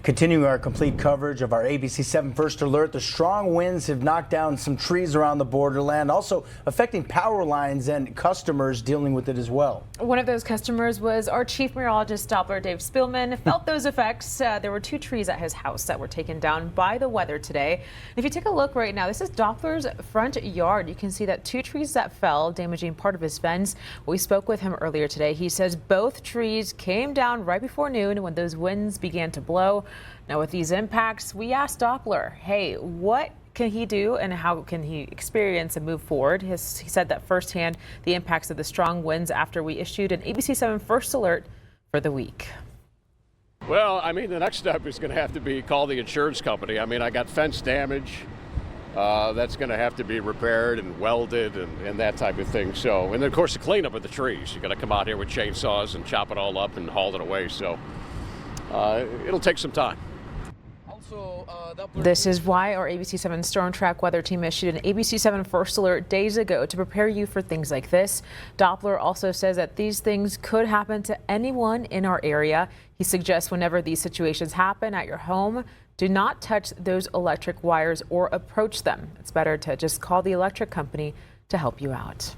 Continuing our complete coverage of our ABC-7 First Alert, the strong winds have knocked down some trees around the borderland, also affecting power lines and customers dealing with it as well. One of those customers was our chief meteorologist, Doppler Dave Spielman, felt those effects. There were 2 trees at his house that were taken down by the weather today. If you take a look right now, this is Doppler's front yard. You can see that 2 trees that fell, damaging part of his fence. We spoke with him earlier today. He says both trees came down right before noon when those winds began to blow. Now, with these impacts, we asked Doppler, hey, what can he do and how can he experience and move forward? He said that firsthand the impacts of the strong winds after we issued an ABC-7 First Alert for the week. Well, I mean, the next step is going to have to be call the insurance company. I mean, I got fence damage. That's going to have to be repaired and welded and that type of thing. So, and then, of course, the cleanup of the trees. You got to come out here with chainsaws and chop it all up and haul it away. So it'll take some time. This is why our ABC-7 Storm Track weather team issued an ABC-7 First Alert days ago to prepare you for things like this. Doppler also says that these things could happen to anyone in our area. He suggests whenever these situations happen at your home, do not touch those electric wires or approach them. It's better to just call the electric company to help you out.